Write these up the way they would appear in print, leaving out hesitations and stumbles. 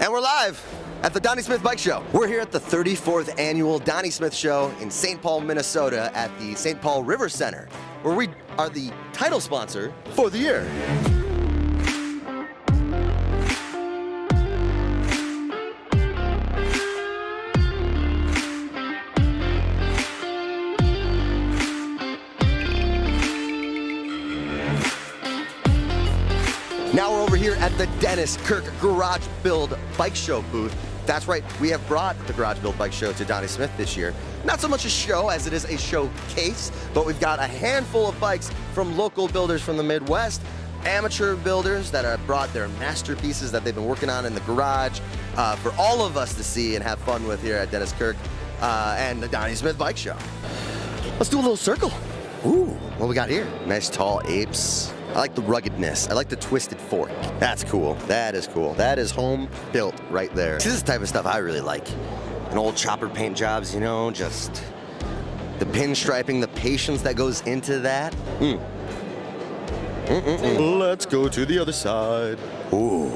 And we're live at the Donnie Smith Bike Show. We're here at the 34th annual Donnie Smith Show in St. Paul, Minnesota at the St. Paul River Center, where we are the title sponsor for the year. Now we're over here at the Dennis Kirk Garage Build Bike Show booth. That's right, we have brought the Garage Build Bike Show to Donnie Smith this year. Not so much a show as it is a showcase, but we've got a handful of bikes from local builders from the Midwest, amateur builders that have brought their masterpieces that they've been working on in the garage for all of us to see and have fun with here at Dennis Kirk and the Donnie Smith Bike Show. Let's do a little circle. Ooh, what we got here? Nice tall apes. I like the ruggedness. I like the twisted fork. That's cool. That is cool. That is home built right there. This is the type of stuff I really like. An old chopper paint jobs, you know, just the pinstriping, the patience that goes into that. Let's go to the other side. Ooh,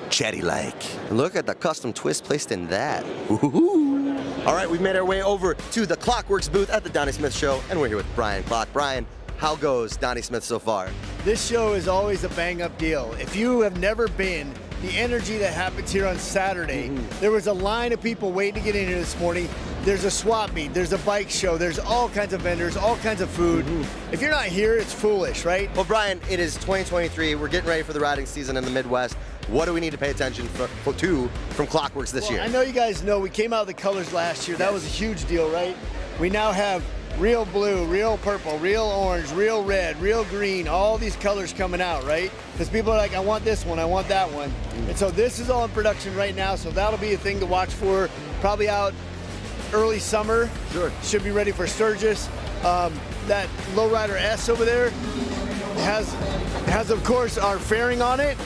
chatty-like. Look at the custom twist placed in that. Ooh. All right, we've made our way over to the Clockworks booth at the Donnie Smith Show, and we're here with Brian Clock. Brian, how goes Donnie Smith so far? This show is always a bang-up deal. If you have never been, the energy that happens here on Saturday, there was a line of people waiting to get in here this morning. There's a swap meet, there's a bike show, there's all kinds of vendors, all kinds of food. If you're not here, it's foolish, right? Well, Brian, it is 2023. We're getting ready for the riding season in the Midwest. What do we need to pay attention to from Clockworks this year? I know you guys know we came out of the colors last year. That was a huge deal, right? We now have real blue, real purple, real orange, real red, real green, all these colors coming out, right? Because people are like, I want this one, I want that one. And so this is all in production right now, so that'll be a thing to watch for, probably out early summer. Sure. Should be ready for Sturgis. That Lowrider S over there has of course our fairing on it.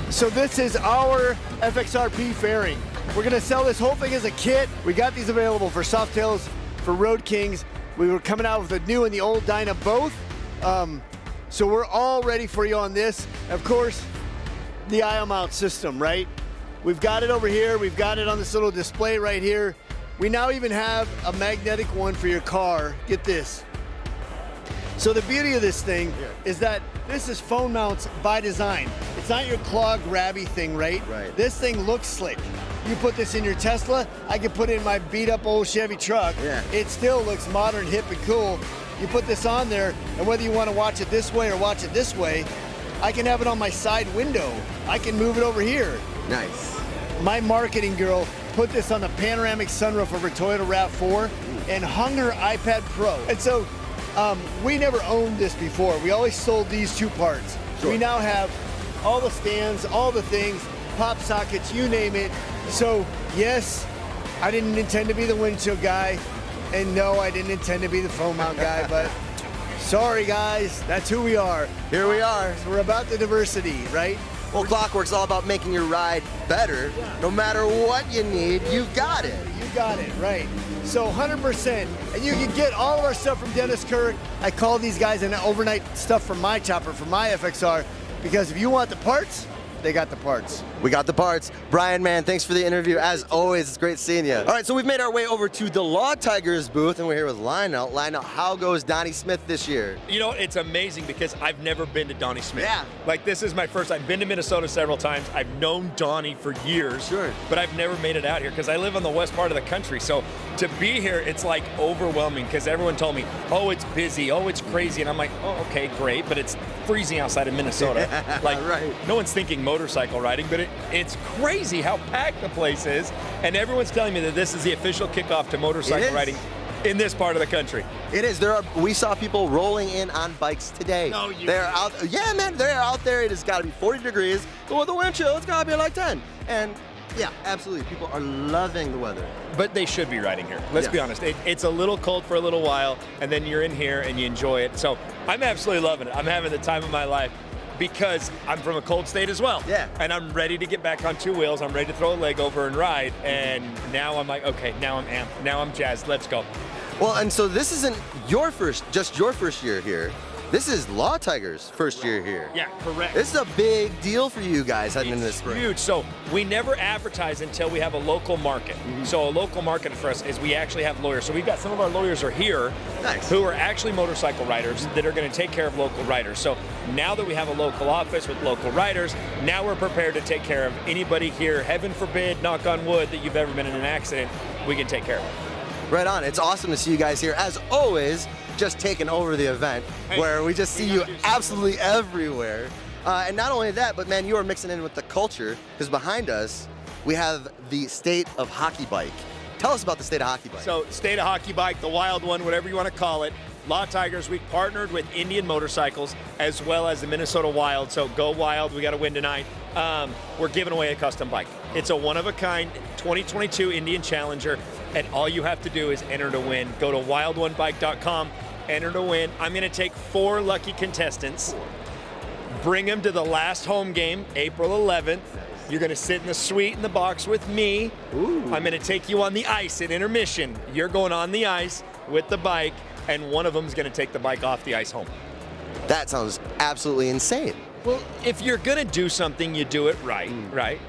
So this is our FXRP fairing. We're gonna sell this whole thing as a kit. We got these available for Softails, for Road Kings. We were coming out with the new and the old Dyna both. So we're all ready for you on this. Of course, the aisle mount system, right? We've got it over here. We've got it on this little display right here. We now even have a magnetic one for your car. Get this. So the beauty of this thing is that this is phone mounts by design. It's not your claw grabby thing, right? Right. This thing looks slick. You put this in your Tesla, I could put it in my beat up old Chevy truck. Yeah. It still looks modern, hip, and cool. You put this on there, and whether you want to watch it this way or watch it this way, I can have it on my side window. I can move it over here. Nice. My marketing girl put this on the panoramic sunroof of her Toyota RAV4 and hung her iPad Pro. And so we never owned this before. We always sold these two parts. Sure. We now have all the stands, all the things, pop sockets, you name it. So yes, I didn't intend to be the windshield guy, and no, I didn't intend to be the phone mount guy, but sorry guys, that's who we are. Here we are. So we're about the diversity, right? Well, Clockworks all about making your ride better. No matter what you need, you've got it. You got it, right. So 100%, and you can get all of our stuff from Dennis Kirk. I call these guys an overnight stuff from my chopper, from my FXR, because if you want the parts, they got the parts. We got the parts. Brian, man, thanks for the interview. As always, it's great seeing you. All right, so we've made our way over to the Law Tigers booth, and we're here with Lionel. Lionel, how goes Donnie Smith this year? You know, it's amazing because I've never been to Donnie Smith. Yeah. Like, this is my first. I've been to Minnesota several times. I've known Donnie for years. Sure. But I've never made it out here because I live on the west part of the country. So to be here, it's like overwhelming because everyone told me, oh, it's busy, oh, it's crazy. And I'm like, oh, okay, great. But it's freezing outside of Minnesota. Like, right. No one's thinking motorcycle riding, but it's crazy how packed the place is. And everyone's telling me that this is the official kickoff to motorcycle riding in this part of the country. It is. We saw people rolling in on bikes today. No, you they're out. Yeah, man, they're out there. It has got to be 40 degrees. But with the wind chill, it's got to be like 10. And yeah, absolutely. People are loving the weather. But they should be riding here. Let's be honest. It's a little cold for a little while, and then you're in here and you enjoy it. So I'm absolutely loving it. I'm having the time of my life because I'm from a cold state as well. Yeah. And I'm ready to get back on two wheels. I'm ready to throw a leg over and ride. And now I'm like, okay, now I'm amped. Now I'm jazzed. Let's go. Well, and so this isn't just your first year here. This is Law Tiger's first year here. Yeah, correct. This is a big deal for you guys heading into this spring. Huge. So we never advertise until we have a local market. So a local market for us is we actually have lawyers. So we've got some of our lawyers are here who are actually motorcycle riders that are going to take care of local riders. So now that we have a local office with local riders, now we're prepared to take care of anybody here, heaven forbid, knock on wood, that you've ever been in an accident, we can take care of it. Right on. It's awesome to see you guys here. As always, just taking over the event, where we just see you absolutely everywhere. And not only that, but man, you are mixing in with the culture, because behind us, we have the State of Hockey Bike. Tell us about the State of Hockey Bike. So State of Hockey Bike, the wild one, whatever you want to call it. Law Tigers, we partnered with Indian Motorcycles as well as the Minnesota Wild. So go Wild, we got to win tonight. We're giving away a custom bike. It's a one-of-a-kind 2022 Indian Challenger, and all you have to do is enter to win. Go to wildonebike.com, enter to win. I'm going to take 4 lucky contestants, bring them to the last home game, April 11th. You're going to sit in the suite in the box with me. Ooh. I'm going to take you on the ice at intermission. You're going on the ice with the bike, and one of them is going to take the bike off the ice home. That sounds absolutely insane. Well, if you're going to do something, you do it right, right?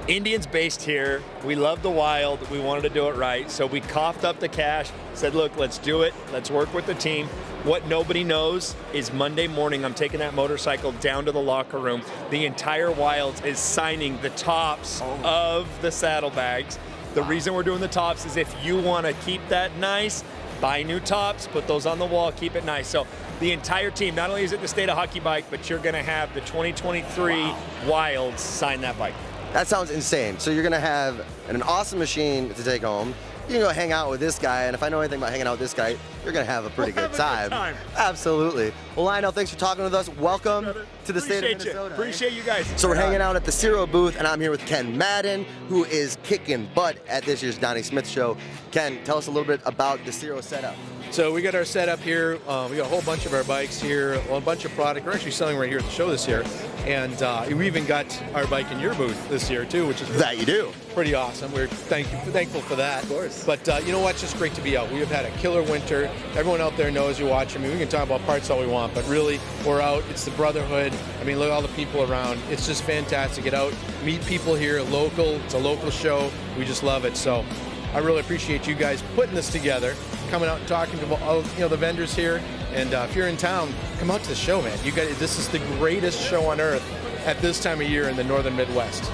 Indians based here. We love the Wild. We wanted to do it right. So we coughed up the cash, said, look, let's do it. Let's work with the team. What nobody knows is Monday morning, I'm taking that motorcycle down to the locker room. The entire Wild is signing the tops of the saddlebags. The reason we're doing the tops is if you want to keep that nice, buy new tops, put those on the wall, keep it nice. So the entire team, not only is it the State of Hockey Bike, but you're going to have the 2023 Wilds sign that bike. That sounds insane. So you're gonna have an awesome machine to take home. You can go hang out with this guy, and if I know anything about hanging out with this guy, you're gonna have a pretty good time. Absolutely. Well, Lionel, thanks for talking with us. Welcome to the state of Minnesota. Appreciate you guys. So we're hanging out at the Ciro booth, and I'm here with Ken Madden, who is kicking butt at this year's Donnie Smith Show. Ken, tell us a little bit about the Ciro setup. So we got our setup here. We got a whole bunch of our bikes here, a bunch of product. We're actually selling right here at the show this year. And we even got our bike in your booth this year too, which is That you do. pretty awesome. We're thankful for that. Of course. But you know what? It's just great to be out. We have had a killer winter. Everyone out there knows you watch. I mean, we can talk about parts all we want, but really, we're out. It's the brotherhood. I mean, look at all the people around. It's just fantastic. Get out, meet people here, local. It's a local show. We just love it. So I really appreciate you guys putting this together, coming out and talking to all, the vendors here. And if you're in town, come out to the show, man. You guys, this is the greatest show on earth at this time of year in the northern Midwest.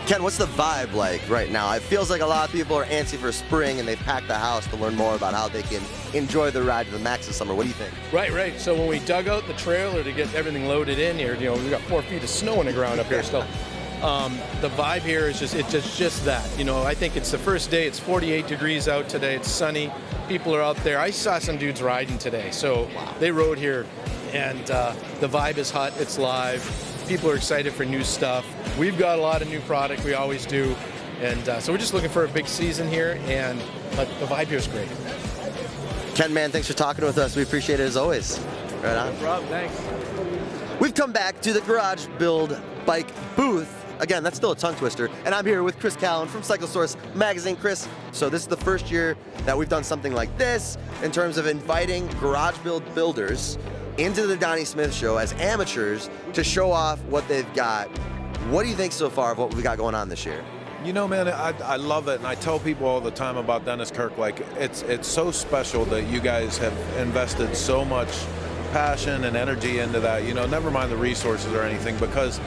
Ken, what's the vibe like right now? It feels like a lot of people are antsy for spring, and they've packed the house to learn more about how they can enjoy the ride to the max this summer. What do you think? Right. So when we dug out the trailer to get everything loaded in here, we got 4 feet of snow on the ground up here still. The vibe here is just that. I think it's the first day. It's 48 degrees out today. It's sunny. People are out there. I saw some dudes riding today. So they rode here, and the vibe is hot. It's live. People are excited for new stuff. We've got a lot of new product. We always do. And so we're just looking for a big season here, and the vibe here is great. Ken, man, thanks for talking with us. We appreciate it as always. Right on. No problem. Thanks. We've come back to the Garage Build Bike booth. Again, that's still a tongue twister. And I'm here with Chris Callan from Cycle Source Magazine. Chris, so this is the first year that we've done something like this in terms of inviting garage build builders into the Donnie Smith Show as amateurs to show off what they've got. What do you think so far of what we've got going on this year? Man, I love it, and I tell people all the time about Dennis Kirk, like it's so special that you guys have invested so much passion and energy into that, never mind the resources or anything, because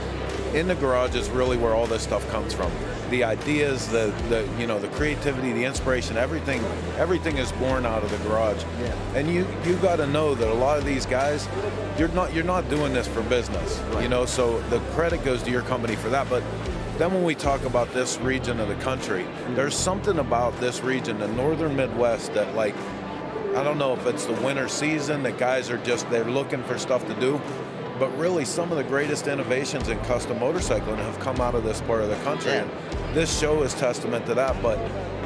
in the garage is really where all this stuff comes from. The ideas, the creativity, the inspiration, everything is born out of the garage. Yeah. And you got to know that a lot of these guys, you're not doing this for business, right. So the credit goes to your company for that. But then when we talk about this region of the country, there's something about this region, the northern Midwest, that I don't know if it's the winter season that guys are they're looking for stuff to do. But really, some of the greatest innovations in custom motorcycling have come out of this part of the country. Yeah. And this show is testament to that, but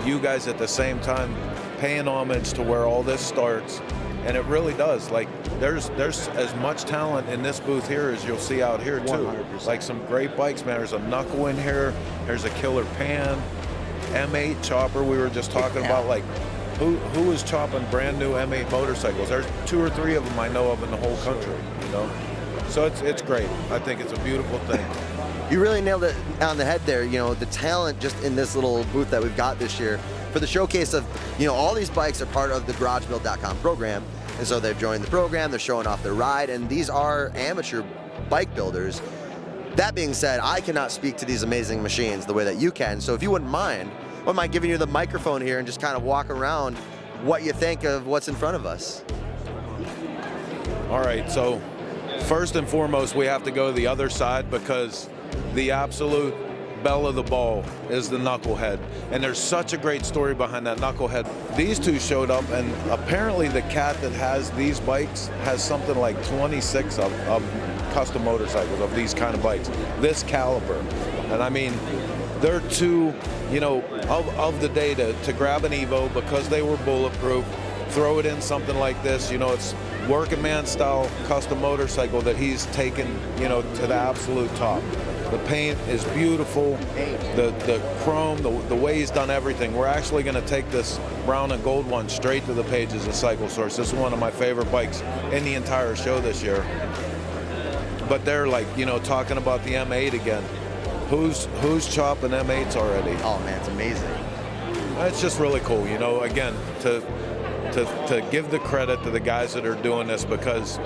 you guys at the same time paying homage to where all this starts. And it really does. There's as much talent in this booth here as you'll see out here, too. 100%. Some great bikes, man. There's a Knuckle in here. There's a Killer Pan, M8 chopper we were just talking about. who is chopping brand new M8 motorcycles? There's 2 or 3 of them I know of in the whole country, you know? So it's great. I think it's a beautiful thing. You really nailed it on the head there. You know, the talent just in this little booth that we've got this year for the showcase of, you know, all these bikes are part of the GarageBuild.com program. And so they've joined the program, they're showing off their ride, and these are amateur bike builders. That being said, I cannot speak to these amazing machines the way that you can. So if you wouldn't mind giving you the microphone here and just kind of walk around what you think of what's in front of us. All right, so first and foremost, we have to go to the other side because the absolute belle of the ball is the knucklehead. And there's such a great story behind that knucklehead. These two showed up, and apparently the cat that has these bikes has something like 26 of custom motorcycles of these kind of bikes, this caliber. And I mean, they're two, you know, of the day to grab an Evo because they were bulletproof, throw it in something like this, you know, it's working man style custom motorcycle that he's taken, you know, to the absolute top. The paint is beautiful, the chrome, the way he's done everything. We're actually going to take this brown and gold one straight to the pages of Cycle Source. This is one of my favorite bikes in the entire show this year. But they're like, you know, talking about the M8 again. Who's chopping M8s already? Oh man, it's amazing. It's just really cool, you know, again, to give the credit to the guys that are doing this, because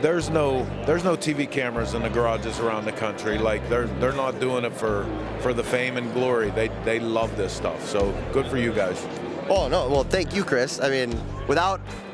there's no TV cameras in the garages around the country. Like they're not doing it for the fame and glory. They love this stuff. So good for you guys. Oh no, well thank you, Chris. I mean,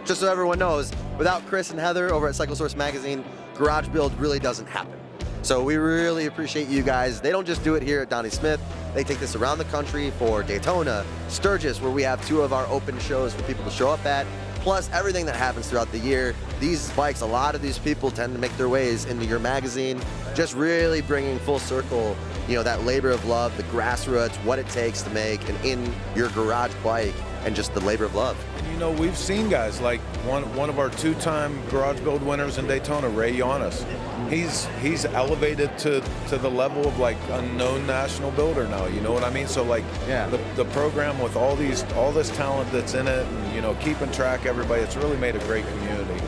just so everyone knows, without Chris and Heather over at Cycle Source Magazine, Garage Build really doesn't happen. So we really appreciate you guys. They don't just do it here at Donnie Smith. They take this around the country for Daytona, Sturgis, where we have 2 of our open shows for people to show up at, plus everything that happens throughout the year. These bikes, a lot of these people tend to make their ways into your magazine, just really bringing full circle, you know, that labor of love, the grassroots, what it takes to make an in your garage bike, and just the labor of love. And you know, we've seen guys like one of our 2-time Garage Build winners in Daytona, Ray Yanis. He's elevated to the level of like a known national builder now, you know what I mean? So like, yeah, the program with all this talent that's in it, and you know, keeping track of everybody, it's really made a great community.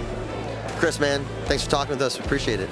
Chris, man, thanks for talking with us. We appreciate it.